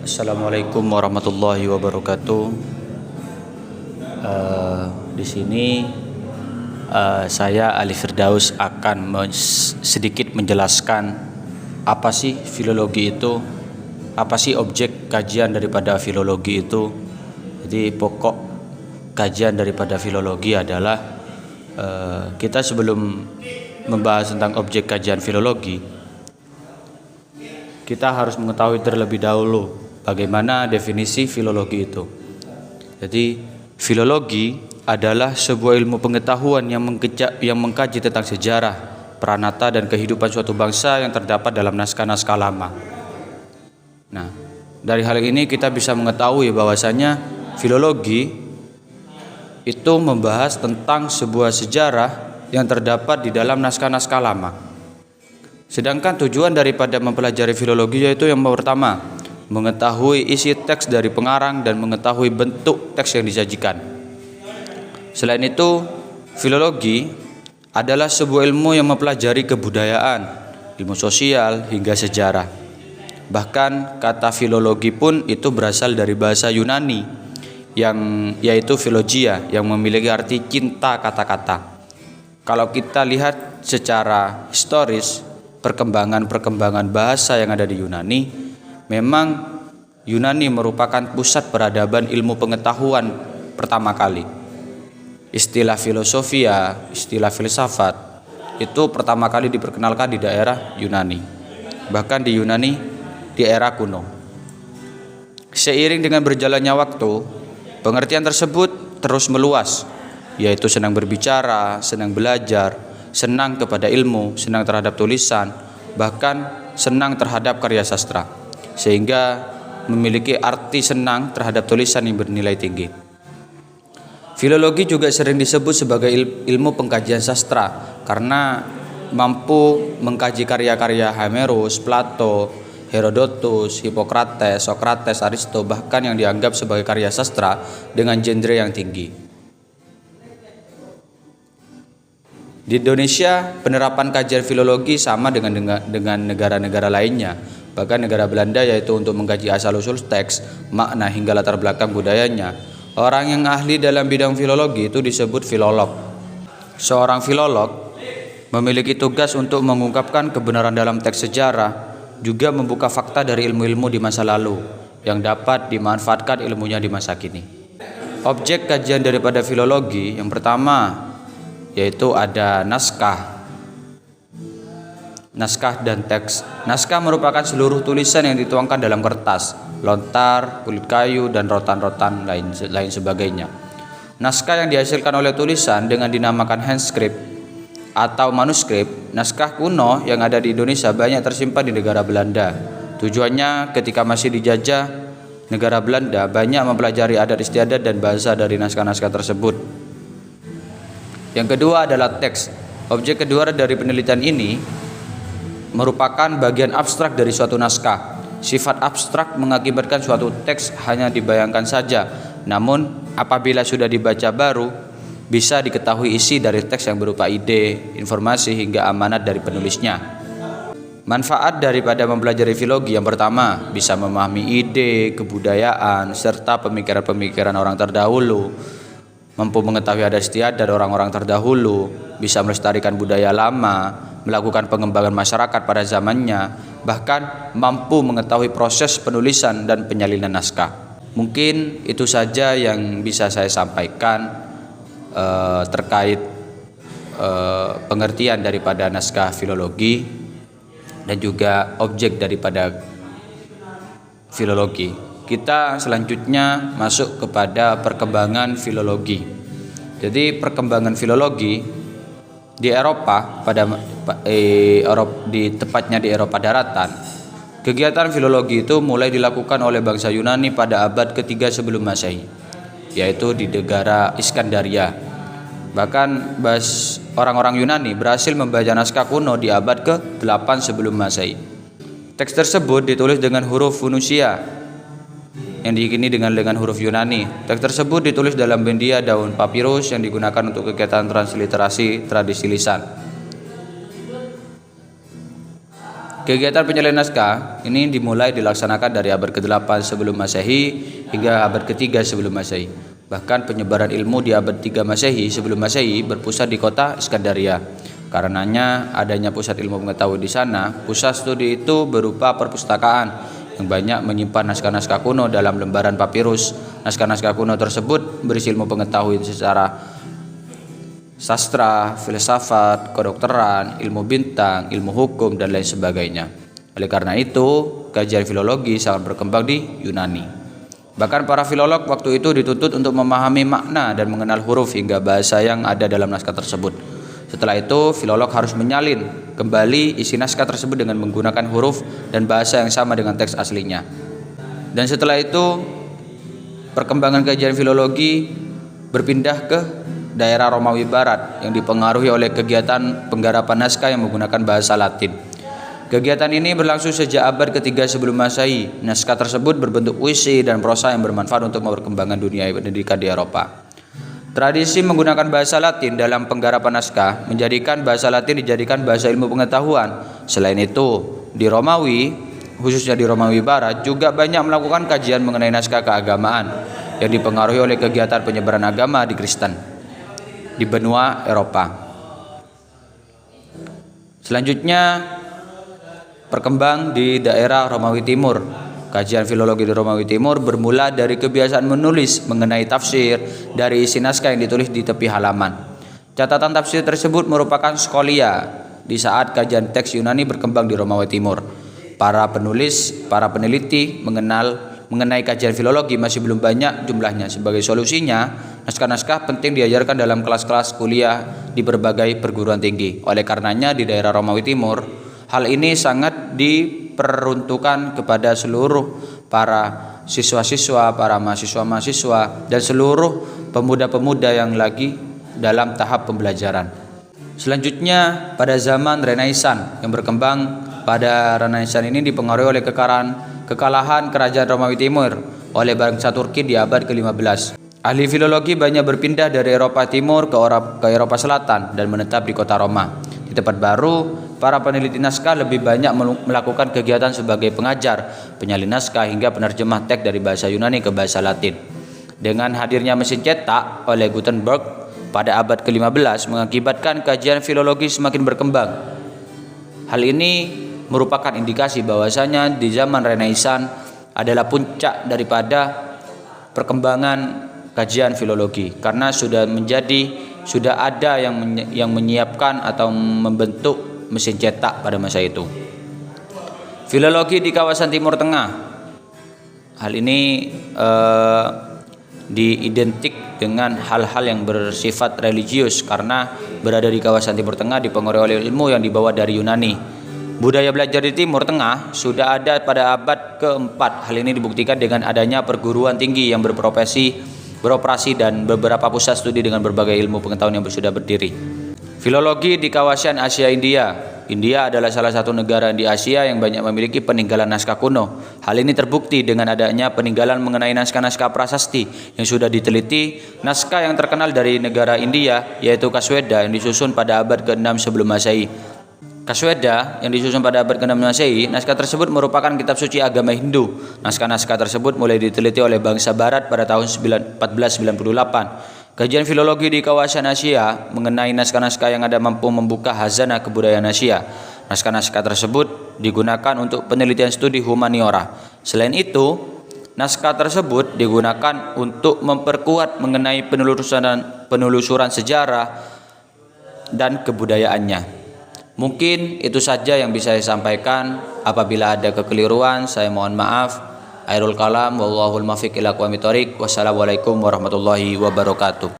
Assalamualaikum warahmatullahi wabarakatuh. Di sini saya Ali Firdaus akan sedikit menjelaskan apa sih filologi itu, apa sih objek kajian daripada filologi itu. Jadi pokok kajian daripada filologi adalah kita sebelum membahas tentang objek kajian filologi, kita harus mengetahui terlebih dahulu bagaimana definisi filologi itu. Jadi filologi adalah sebuah ilmu pengetahuan yang mengkaji tentang sejarah, peranata dan kehidupan suatu bangsa yang terdapat dalam naskah-naskah lama. Nah, dari hal ini kita bisa mengetahui bahwasanya filologi itu membahas tentang sebuah sejarah yang terdapat di dalam naskah-naskah lama. Sedangkan tujuan daripada mempelajari filologi yaitu yang pertama, mengetahui isi teks dari pengarang dan mengetahui bentuk teks yang disajikan. Selain itu, filologi adalah sebuah ilmu yang mempelajari kebudayaan, ilmu sosial hingga sejarah. Bahkan kata filologi pun itu berasal dari bahasa Yunani yaitu philogia yang memiliki arti cinta kata-kata. Kalau kita lihat secara historis perkembangan bahasa yang ada di Yunani, memang Yunani merupakan pusat peradaban ilmu pengetahuan pertama kali. Istilah filosofia, istilah filsafat itu pertama kali diperkenalkan di daerah Yunani, bahkan di Yunani di era kuno. Seiring dengan berjalannya waktu, pengertian tersebut terus meluas, yaitu senang berbicara, senang belajar, senang kepada ilmu, senang terhadap tulisan, bahkan senang terhadap karya sastra, sehingga memiliki arti senang terhadap tulisan yang bernilai tinggi. Filologi juga sering disebut sebagai ilmu pengkajian sastra karena mampu mengkaji karya-karya Homerus, Plato, Herodotus, Hippocrates, Socrates, Aristo, bahkan yang dianggap sebagai karya sastra dengan genre yang tinggi. Di Indonesia, penerapan kajian filologi sama dengan negara-negara lainnya. Bahkan negara Belanda, yaitu untuk mengkaji asal-usul teks, makna hingga latar belakang budayanya. Orang yang ahli dalam bidang filologi itu disebut filolog. Seorang filolog memiliki tugas untuk mengungkapkan kebenaran dalam teks sejarah, juga membuka fakta dari ilmu-ilmu di masa lalu yang dapat dimanfaatkan ilmunya di masa kini. Objek kajian daripada filologi yang pertama yaitu ada naskah dan teks. Naskah merupakan seluruh tulisan yang dituangkan dalam kertas, lontar, kulit kayu, dan rotan-rotan lain sebagainya. Naskah yang dihasilkan oleh tulisan dengan dinamakan handscript atau manuskrip. Naskah kuno yang ada di Indonesia banyak tersimpan di negara Belanda. Tujuannya ketika masih dijajah negara Belanda, banyak mempelajari adat istiadat dan bahasa dari naskah-naskah tersebut. Yang kedua adalah teks. Objek kedua dari penelitian ini merupakan bagian abstrak dari suatu naskah. Sifat abstrak mengakibatkan suatu teks hanya dibayangkan saja, namun apabila sudah dibaca baru bisa diketahui isi dari teks yang berupa ide, informasi hingga amanat dari penulisnya. Manfaat daripada mempelajari filologi yang pertama, bisa memahami ide, kebudayaan, serta pemikiran-pemikiran orang terdahulu, mampu mengetahui adat istiadat orang-orang terdahulu, bisa melestarikan budaya lama, melakukan pengembangan masyarakat pada zamannya, bahkan mampu mengetahui proses penulisan dan penyalinan naskah. Mungkin itu saja yang bisa saya sampaikan terkait pengertian daripada naskah filologi dan juga objek daripada filologi. Kita selanjutnya masuk kepada perkembangan filologi. Jadi perkembangan filologi di Eropa tepatnya di Eropa daratan. Kegiatan filologi itu mulai dilakukan oleh bangsa Yunani pada abad ketiga sebelum Masehi, yaitu di negara Iskandaria. Bahkan orang-orang Yunani berhasil membaca naskah kuno di abad ke-8 sebelum Masehi. Teks tersebut ditulis dengan huruf Funusia yang diikini dengan huruf Yunani. Teks tersebut ditulis dalam bendia daun papirus yang digunakan untuk kegiatan transliterasi tradisi lisan. Kegiatan penyalinan naskah ini dilaksanakan dari abad ke-8 sebelum Masehi hingga abad ke-3 sebelum Masehi. Bahkan penyebaran ilmu di abad 3 Masehi sebelum Masehi berpusat di kota Iskandaria. Karenanya adanya pusat ilmu pengetahuan di sana, pusat studi itu berupa perpustakaan yang banyak menyimpan naskah-naskah kuno dalam lembaran papirus. Naskah-naskah kuno tersebut berisi ilmu pengetahuan secara sastra, filsafat, kedokteran, ilmu bintang, ilmu hukum, dan lain sebagainya. Oleh karena itu, kajian filologi sangat berkembang di Yunani. Bahkan para filolog waktu itu dituntut untuk memahami makna dan mengenal huruf hingga bahasa yang ada dalam naskah tersebut. Setelah itu, filolog harus menyalin kembali isi naskah tersebut dengan menggunakan huruf dan bahasa yang sama dengan teks aslinya. Dan setelah itu, perkembangan kajian filologi berpindah ke daerah Romawi Barat yang dipengaruhi oleh kegiatan penggarapan naskah yang menggunakan bahasa Latin. Kegiatan ini berlangsung sejak abad ke-3 sebelum Masehi. Naskah tersebut berbentuk puisi dan prosa yang bermanfaat untuk perkembangan dunia pendidikan di Eropa. Tradisi menggunakan bahasa Latin dalam penggarapan naskah menjadikan bahasa Latin dijadikan bahasa ilmu pengetahuan. Selain itu, di Romawi, khususnya di Romawi Barat, juga banyak melakukan kajian mengenai naskah keagamaan yang dipengaruhi oleh kegiatan penyebaran agama di Kristen di benua Eropa. Selanjutnya berkembang di daerah Romawi Timur. Kajian filologi di Romawi Timur bermula dari kebiasaan menulis mengenai tafsir dari isi naskah yang ditulis di tepi halaman. Catatan tafsir tersebut merupakan skolia di saat kajian teks Yunani berkembang di Romawi Timur. Para peneliti mengenai kajian filologi masih belum banyak jumlahnya. Sebagai solusinya, naskah-naskah penting diajarkan dalam kelas-kelas kuliah di berbagai perguruan tinggi. Oleh karenanya di daerah Romawi Timur, hal ini sangat diperuntukkan kepada seluruh para siswa-siswa, para mahasiswa-mahasiswa, dan seluruh pemuda-pemuda yang lagi dalam tahap pembelajaran. Selanjutnya pada zaman Renaissance yang berkembang. Pada Renaissance ini dipengaruhi oleh kekalahan kerajaan Romawi Timur oleh bangsa Turki di abad ke-15. Ahli filologi banyak berpindah dari Eropa Timur ke Eropa Selatan dan menetap di kota Roma. Di tempat baru, para peneliti naskah lebih banyak melakukan kegiatan sebagai pengajar, penyalin naskah hingga penerjemah teks dari bahasa Yunani ke bahasa Latin. Dengan hadirnya mesin cetak oleh Gutenberg pada abad ke-15 mengakibatkan kajian filologi semakin berkembang. Hal ini merupakan indikasi bahwasanya di zaman Renaissance adalah puncak daripada perkembangan kajian filologi, karena sudah ada yang menyiapkan atau membentuk mesin cetak pada masa itu. Filologi di kawasan Timur Tengah, hal ini diidentik dengan hal-hal yang bersifat religius karena berada di kawasan Timur Tengah dipengaruhi oleh ilmu yang dibawa dari Yunani. Budaya belajar di Timur Tengah sudah ada pada abad ke-4. Hal ini dibuktikan dengan adanya perguruan tinggi yang beroperasi dan beberapa pusat studi dengan berbagai ilmu pengetahuan yang sudah berdiri. Filologi di kawasan Asia India. India adalah salah satu negara di Asia yang banyak memiliki peninggalan naskah kuno. Hal ini terbukti dengan adanya peninggalan mengenai naskah-naskah prasasti yang sudah diteliti. Naskah yang terkenal dari negara India yaitu Kasweda yang disusun pada abad ke-6 sebelum Masehi. Kasweda yang disusun pada abad ke-6 Masehi, naskah tersebut merupakan kitab suci agama Hindu. Naskah-naskah tersebut mulai diteliti oleh bangsa Barat pada tahun 1498. Kajian filologi di kawasan Asia mengenai naskah-naskah yang ada mampu membuka hazanah kebudayaan Asia. Naskah-naskah tersebut digunakan untuk penelitian studi humaniora. Selain itu, naskah tersebut digunakan untuk memperkuat mengenai penelusuran sejarah dan kebudayaannya. Mungkin itu saja yang bisa saya sampaikan. Apabila ada kekeliruan, saya mohon maaf. Airul kalam wallahul muwaffiq ila aqwamit thoriq. Wassalamualaikum warahmatullahi wabarakatuh.